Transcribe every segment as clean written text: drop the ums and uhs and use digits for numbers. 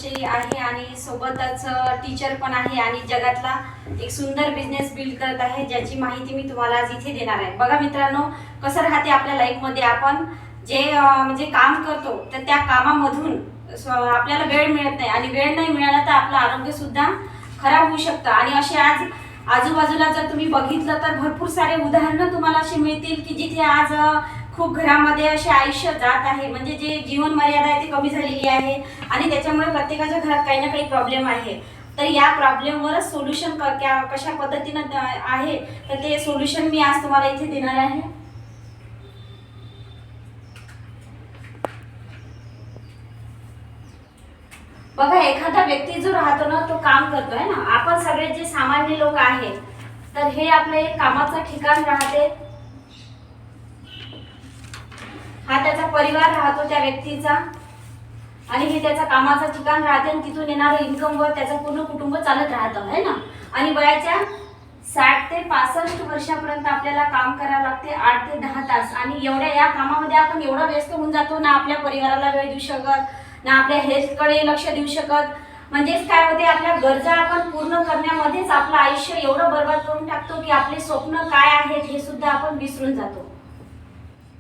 कोचही आहे आणि सोबतच टीचर पण आहे आणि जगातला एक सुंदर बिझनेस बिल्ड करत आहे, ज्याची माहिती मी तुम्हाला आज इथे देणार आहे. बघा मित्रांनो, कसं राहते आपल्या लाईफमध्ये, आपण जे म्हणजे काम करतो तर त्या कामामधून आपल्याला वेळ मिळत नाही आणि वेळ नाही मिळाला तर आपलं आरोग्य सुद्धा खराब होऊ शकतं. आणि असे आज आजूबाजूला जर तुम्ही बघितलं तर भरपूर सारे उदाहरणं तुम्हाला असे मिळतील की जिथे आज खूप घरामध्ये असे आयुष्य जात आहे, म्हणजे जे जीवन मर्यादा आहे ती कमी झालेली आहे आणि त्याच्यामुळे प्रत्येकाच्या घरात काही ना काही प्रॉब्लेम आहे. तर या प्रॉब्लेमवरच सोल्युशन कशा पद्धतीनं आहे तर ते सोल्युशन मी आज तुम्हाला इथे देणार आहे. बघा, एखादा व्यक्ती जो राहतो ना तो काम करतोय ना, आपण सगळे जे सामान्य लोक आहेत तर हे आपलं एक कामाचं ठिकाण राहते. हा त्याचा परिवार राहतो त्या व्यक्तीचा आणि हे त्याचा कामाचं ठिकाण राहते आणि तिथून येणारं इन्कम वर त्याचं पूर्ण कुटुंब चालत राहतं है ना. आणि वयाच्या 60 ते 65 वर्षापर्यंत आपल्याला काम करावं लागते, 8 ते 10 तास. आणि एवढ्या या कामामध्ये आपण एवढा व्यस्त होऊन जातो ना, आपल्या परिवाराला वेळ देऊ शकत ना, आपल्या हेल्थकडे लक्ष देऊ शकत. म्हणजेच काय होते, आपल्या गरजा आपण पूर्ण करण्यामध्येच आपलं आयुष्य एवढं बर्बाद करून टाकतो की आपले स्वप्न काय आहेत हे सुद्धा आपण विसरून जातो.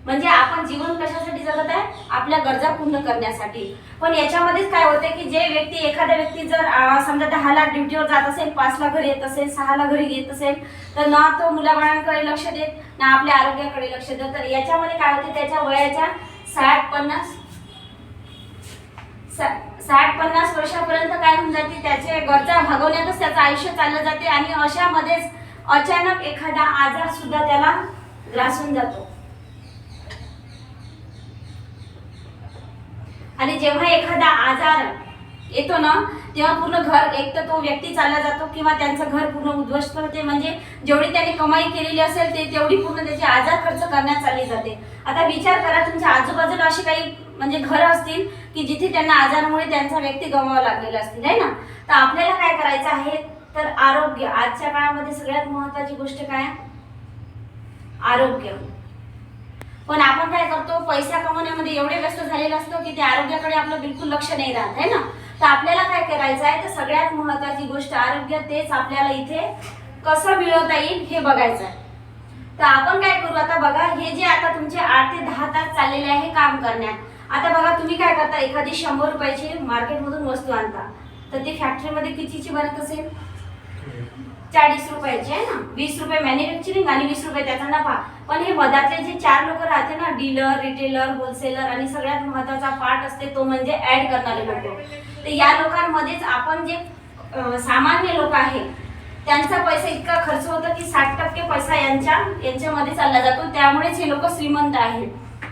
म्हणजे आपण जीवन कशासाठी जगत आहे, आपल्या गरजा पूर्ण करण्यासाठी. पण याच्यामध्येच काय होते की एखादा व्यक्ती जर समजा 10 ला ड्युटीवर जात असेल, 5 ला घरी येत असेल, 6 ला घरी येत असेल, तर ना तो मुलाबाळांकडे लक्ष देत ना आपल्या आरोग्याकडे लक्ष देत. तर याच्यामध्ये काय होते, त्याच्या वयाच्या 60-50 वर्षापर्यंत काय होऊन जाते, त्याचे गरजा भागवण्यातच त्याचं आयुष्य चाललं जाते. आणि अशामध्येच अचानक एखादा आजार सुद्धा त्याला ग्रासून जातो. आणि जेव्हा एखादा आजार येतो ना, तेव्हा पूर्ण घर, एक तर तो व्यक्ती चालला जातो किंवा त्यांचं घर पूर्ण उद्ध्वस्त होते. म्हणजे जेवढी त्याने कमाई केलेली असेल ते तेवढी पूर्ण त्याची आजार खर्च करण्यात चालली जाते. आता विचार करा, तुमच्या आजूबाजूला अशी काही म्हणजे घरं असतील की जिथे त्यांना आजारामुळे त्यांचा व्यक्ती गमावा लागलेला असतील है ना. तर आपल्याला काय करायचं आहे, तर आरोग्य. आजच्या काळामध्ये सगळ्यात महत्त्वाची गोष्ट काय, आरोग्य. पण आपण काय करतो, पैसा कमवण्यामध्ये एवढे व्यस्त झालेले असतो की ते आरोग्याकडे आपलं बिलकुल लक्ष नाही राहत है ना. तर आपल्याला काय करायचं आहे, तर सगळ्यात महत्त्वाची गोष्ट आरोग्य, तेच आपल्याला इथे कसं मिळवता येईल हे बघायचं आहे. तर आपण काय करू, आता बघा, हे जे आता तुमचे 8 ते 10 तास चाललेले आहे काम करण्यात. आता बघा, तुम्ही काय करता, एखादी 100 रुपयाची मार्केटमधून वस्तू आणता, तर ती फॅक्टरीमध्ये कितीची बनत असेल, 40 रुपयाची आहे ना. 20 रुपये मॅन्युफॅक्चरिंग आणि 20 रुपये त्याचा नफा. पण हे मधातले जे 4 लोक राहते ना, डीलर, रिटेलर, होलसेलर आणि सगळ्यात महत्त्वाचा पार्ट असते तो म्हणजे ऍड करणारे लोक. तर या लोकांमध्येच आपण जे सामान्य लोक आहेत त्यांचा पैसा इतका खर्च होतो की 60% पैसा यांच्यामध्ये चालला जातो. त्यामुळेच हे लोक श्रीमंत आहेत.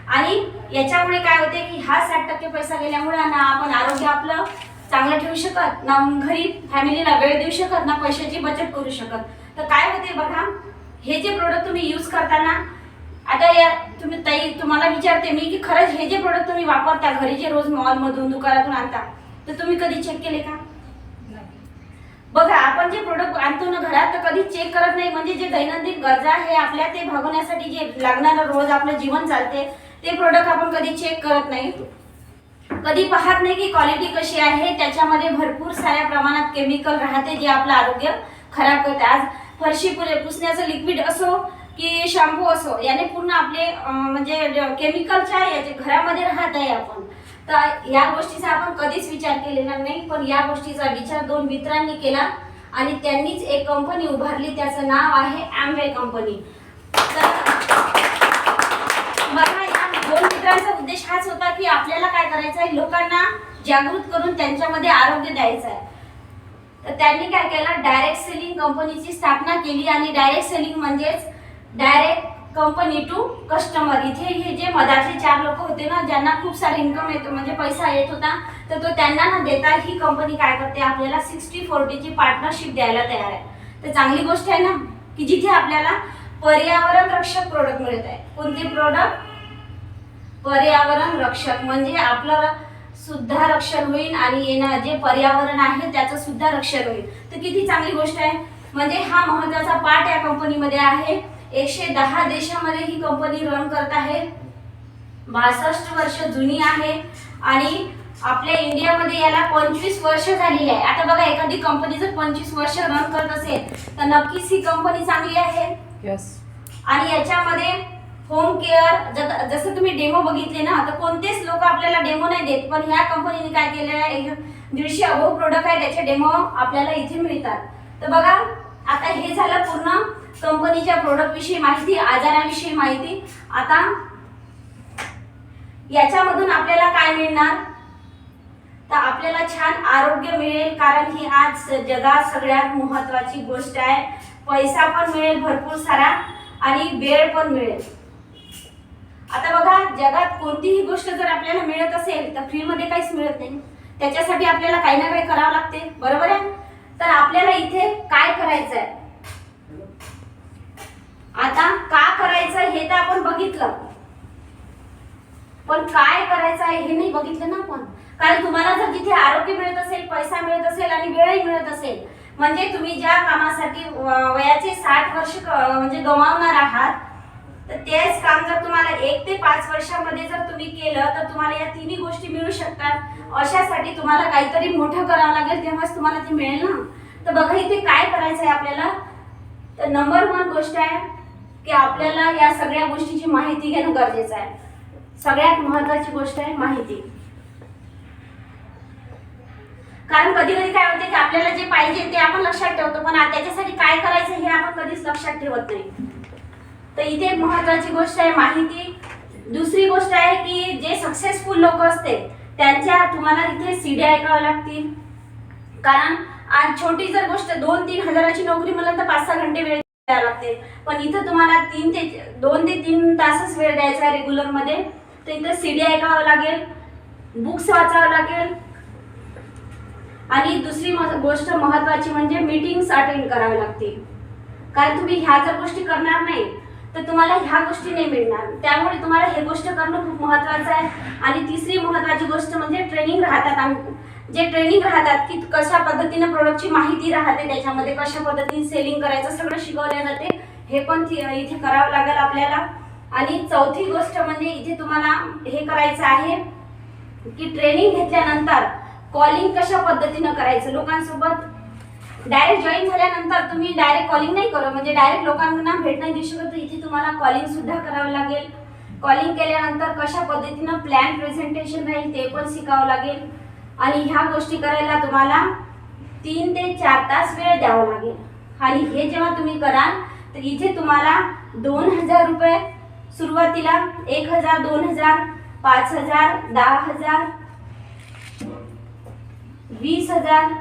आणि याच्यामुळे काय होते की हा 60% पैसा गेल्यामुळे ना आपण आरोग्य आपलं चांगलं ठेवू शकत ना, घरी फॅमिलीला वेळ देऊ शकत ना, पैशाची बचत करू शकत. तर काय होते बघा, हे जे प्रोडक्ट तुम्ही यूज करताना, आता या तुम्हाला विचारते मी की खरंच हे जे प्रोडक्ट तुम्ही वापरता घरी, जे रोज मॉलमधून दुकानातून आणता, तर तुम्ही कधी चेक केले का? बघा, आपण जे प्रोडक्ट आणतो ना घरात, तर कधी चेक करत नाही. म्हणजे जे दैनंदिन गरजा आहे आपल्या ते भागवण्यासाठी जे लागणारं रोज आपलं जीवन चालते, ते प्रोडक्ट आपण कधी चेक करत नाही, कधी पाहत नाही की क्वालिटी कशी आहे. त्याच्यामध्ये भरपूर साऱ्या प्रमाणात केमिकल राहते जे आपलं आरोग्य खराब करते. आज फरशी पुसण्याचं लिक्विड असो की शॅम्पू असो, याने पूर्ण आपले म्हणजे केमिकलच्या याचे घरामध्ये राहत आहे आपण. तर या गोष्टीचा आपण कधीच विचार केलेला नाही. पण या गोष्टीचा विचार 2 मित्रांनी केला आणि त्यांनीच एक कंपनी उभारली, त्याचं नाव आहे ॲम्वे कंपनी. तर बघा, या 2 मित्रांचा उद्देश हाच होता की आपल्याला काय करायचं आहे, लोकांना जागृत करून त्यांच्यामध्ये आरोग्य द्यायचं आहे. तर त्यांनी काय केलं, डायरेक्ट सेलिंग कंपनीची स्थापना केली. आणि डायरेक्ट सेलिंग म्हणजेच डायरेक्ट कंपनी टू कस्टमर. इथे हे जे मधातले 4 लोक होते ना, ज्यांना खूप सारे इन्कम येतो म्हणजे पैसा येत होता, तर तो त्यांना न देता ही कंपनी काय करते, आपल्याला 60-40 ची पार्टनरशिप द्यायला तयार आहे. तर चांगली गोष्ट आहे ना, की जिथे आपल्याला पर्यावरण रक्षक प्रोडक्ट मिळत आहे. कोणते प्रोडक्ट, पर्यावरण रक्षक, म्हणजे आपलं सुद्धा रक्षण होईल आणि येणार जे पर्यावरण आहे त्याचं सुद्धा रक्षण होईल. तर किती चांगली गोष्ट आहे. म्हणजे हा महत्त्वाचा पार्ट या कंपनीमध्ये आहे. 110 देशामध्ये ही कंपनी रन करत आहे. 62 वर्ष जुनी आहे आणि आपल्या इंडियामध्ये याला 25 वर्ष झालेली आहे. आता बघा, एखादी कंपनी जर 25 वर्ष रन करत असेल तर नक्कीच ही कंपनी चांगली आहे. यस. आणि याच्यामध्ये होम केअर, जसं तुम्ही डेमो बघितले ना, तर कोणतेच लोक आपल्याला डेमो नाही देत, पण ह्या कंपनीने काय केलेलं आहे, 150 अबोव प्रोडक्ट आहे, त्याचे डेमो आपल्याला इथे मिळतात. तर बघा, आता हे झालं पूर्ण कंपनीच्या प्रोडक्ट विषयी माहिती, आजाराविषयी माहिती. आता याच्यामधून आपल्याला काय मिळणार, तर आपल्याला छान आरोग्य मिळेल, कारण ही आज जगात सगळ्यात महत्त्वाची गोष्ट आहे. पैसा पण मिळेल भरपूर सारा आणि वेळ पण मिळेल. आता बघा, जगात कोणतीही गोष्ट जर आपल्याला मिळत असेल तर फ्रीमध्ये काहीच मिळत नाही. त्याच्यासाठी आपल्याला काही ना काही करावं लागते, बरोबर आहे. तर आपल्याला इथे काय करायचं आहे, आता का करायचं हे तर आपण बघितलं, पण काय करायचं आहे हे नाही बघितलं ना आपण. कारण तुम्हाला जर जिथे आरोग्य मिळत असेल, पैसा मिळत असेल आणि वेळही मिळत असेल, म्हणजे तुम्ही ज्या कामासाठी वयाचे 60 वर्ष म्हणजे गमावणार आहात, तर तेच काम जर तुम्हाला 1 ते 5 वर्षामध्ये जर तुम्ही केलं तर तुम्हाला या तिन्ही गोष्टी मिळू शकतात. अशासाठी तुम्हाला काहीतरी मोठं करावं लागेल, तेव्हाच तुम्हाला ते मिळेल ना. तर बघा, इथे काय करायचं आहे आपल्याला, तर नंबर 1 गोष्ट आहे की आपल्याला या सगळ्या गोष्टीची माहिती घेणं गरजेचं आहे. सगळ्यात महत्त्वाची गोष्ट आहे माहिती. कारण कधी कधी काय होते की आपल्याला जे पाहिजे ते आपण लक्षात ठेवतो, पण त्याच्यासाठी काय करायचं हे आपण कधीच लक्षात ठेवत नाही. तर इथे महत्त्वाची गोष्ट आहे माहिती. दुसरी गोष्ट आहे की जे सक्सेसफुल लोक असते त्यांच्या तुम्हाला इथे सीड्या ऐकाव्या लागतील. कारण आज छोटी जर गोष्ट 2-3 हजाराची नोकरी म्हणलं तर 5-6 घंटे वेळ द्यावा लागते, पण इथं तुम्हाला 2 ते 3 तासच वेळ द्यायचा आहे रेग्युलर मध्ये. तर इथं सीड्या ऐकावं लागेल, बुक्स वाचावं लागेल. आणि दुसरी गोष्ट महत्त्वाची म्हणजे मीटिंग्स अटेंड करावे लागतील. कारण तुम्ही ह्या जर गोष्टी करणार नाही तर तुम्हाला ह्या गोष्टी नाही मिळणार. त्यामुळे तुम्हाला हे गोष्ट करणं खूप महत्त्वाचं आहे. आणि तिसरी महत्त्वाची गोष्ट म्हणजे ट्रेनिंग राहतात, जे ट्रेनिंग राहतात की कशा पद्धतीने प्रोडक्टची माहिती राहते, त्याच्यामध्ये कशा पद्धतीने सेलिंग करायचं सगळं शिकवले जाते, हे पण इथे करावं लागेल आपल्याला. आणि चौथी गोष्ट म्हणजे इथे तुम्हाला हे करायचं आहे की ट्रेनिंग घेतल्यानंतर कॉलिंग कशा पद्धतीनं करायचं लोकांसोबत. डायरेक्ट जॉईन झाल्यानंतर तुम्ही डायरेक्ट कॉलिंग नाही करू, म्हणजे डायरेक्ट लोकांना भेट नाही देऊ शकत, तर इथे तुम्हाला कॉलिंग सुद्धा करावं लागेल. कॉलिंग केल्यानंतर कशा पद्धतीनं प्लॅन प्रेझेंटेशन राहील ते पण शिकावं लागेल. आणि ह्या गोष्टी करायला तुम्हाला 3 ते 4 तास वेळ द्यावा लागेल. आणि हे जेव्हा तुम्ही कराल तर इथे तुम्हाला 2000 रुपये सुरुवातीला, 1000, 2000, 5000, 10000, 20000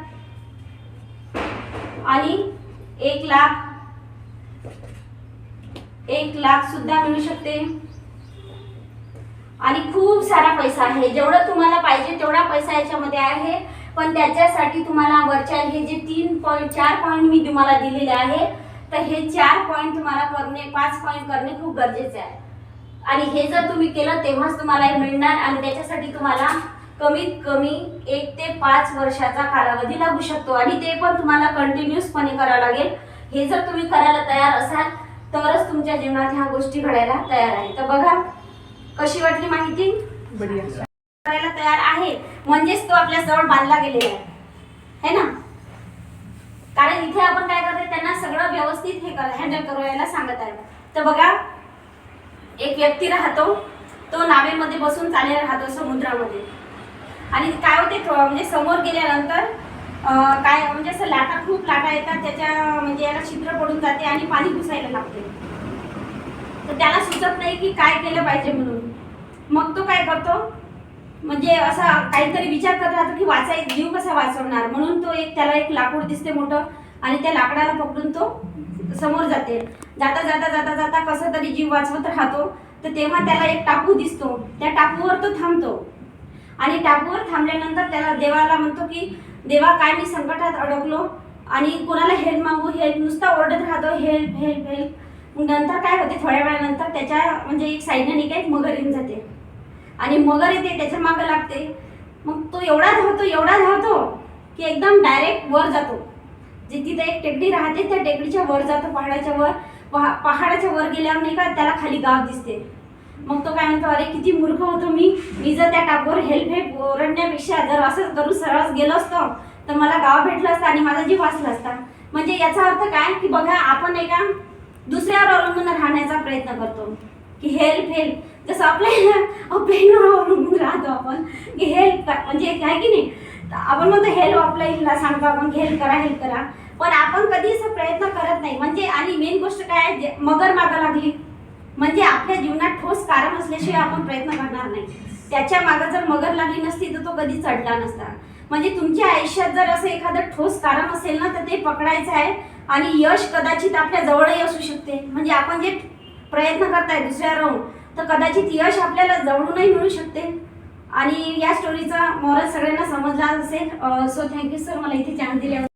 आणि 1 लाख सुद्धा मिळू शकते. आणि खूप सारा पैसा आहे, जेवढं तुम्हाला पाहिजे तेवढा पैसा याच्यामध्ये आहे. पण त्याच्यासाठी तुम्हाला वरच्या हे जे 4 पॉईंट मी तुम्हाला दिलेले आहे, तर हे 4 पॉईंट तुम्हाला करणे, 5 पॉईंट करणे खूप गरजेचे आहे. आणि हे जर तुम्ही केलं तेव्हाच तुम्हाला हे मिळणार. आणि त्याच्यासाठी तुम्हाला कमीत कमी 1 ते 5 वर्षाचा कालावधी लागू शकतो. आणि ते पण तुम्हाला कंटिन्यूसपणे करावं लागेल. हे जर तुम्ही करायला तयार असाल तरच तुमच्या जीवनात ह्या गोष्टी घडायला तयार आहे. तर बघा, कशी वाटली माहिती, बढिया. करायला तयार आहे म्हणजेच तो आपल्या जवळ बांधला गेलेला आहे ना. कारण इथे आपण काय करते, त्यांना सगळं व्यवस्थित हे हँडल करायला सांगत आहे. तर बघा, एक व्यक्ती राहतो, तो नावेमध्ये बसून चाललेला राहतो समुद्रामध्ये. आणि काय होते, म्हणजे समोर गेल्यानंतर काय म्हणजे असं खूप लाटा येतात, त्याच्या म्हणजे याला छिद्र पडून जाते आणि पाणी घुसायला लागते. तर त्याला सुचत नाही की काय केलं पाहिजे म्हणून. मग तो काय करतो, म्हणजे असा काहीतरी विचार करत राहतो की जीव कसा वाचवणार. म्हणून तो त्याला एक लाकूड दिसते मोठं, आणि त्या लाकडाला पकडून तो समोर जाते. जाता जाता जाता जाता कसा तरी जीव वाचवत राहतो. तर तेव्हा त्याला एक टापू दिसतो, त्या टापूवर तो थांबतो. आणि टापूवर थांबल्यानंतर त्याला देवाला म्हणतो की देवा, काय मी संकटात अडकलो आणि कोणाला हेल्प मागू, हेल्प नुसता ओरडत राहतो, हेल्प हेल्प हेल्प. नंतर काय होते, थोड्या वेळानंतर त्याच्या म्हणजे एक साईडने नाही एक मगर येऊन जाते. आणि मगर येते, त्याच्या मागं लागते. मग तो एवढा धावतो की एकदम डायरेक्ट वर जातो. जे तिथे एक टेकडी राहते त्या टेकडीच्या वर जातो, पहाडाच्या वर. पहाडाच्या वर गेल्यावर नाही का त्याला खाली गाव दिसते. मग तो काय म्हणतो, अरे किती मूर्ख होतो मी जर त्या टापवर हेल्प ओरडण्यापेक्षा जर असं करू सरळ गेलो असतो तर मला गाव भेटलं असतं आणि माझा जीव वाचला असता. म्हणजे याचा अर्थ काय की बघा, आपण एका दुसऱ्यावर अवलंबून राहण्याचा प्रयत्न करतो की हेल्प जसं आपल्यावर अवलंबून राहतो आपण की हेल्प म्हणजे काय की नाही. आपण म्हणतो हेल्प आपल्याला सांगतो आपण हेल्प करा, पण आपण कधीच प्रयत्न करत नाही. म्हणजे आणि मेन गोष्ट काय आहे, मगर मागं लागली म्हणजे आपल्या जीवनात ठोस कारण असल्याशिवाय आपण प्रयत्न करणार नाही. त्याच्या मागं जर मगर लागली नसती तर तो कधी चढला नसता. म्हणजे तुमच्या आयुष्यात जर असं एखादं ठोस कारण असेल ना तर ते पकडायचं आहे आणि यश कदाचित आपल्या जवळही असू शकते. म्हणजे आपण जे प्रयत्न करताय दुसऱ्या राहून तर कदाचित यश आपल्याला जवळूनही मिळू शकते. आणि या स्टोरीचा मॉरल सगळ्यांना समजला असेल. सो थँक्यू सर, मला इथे चान्स दिल्याबद्दल.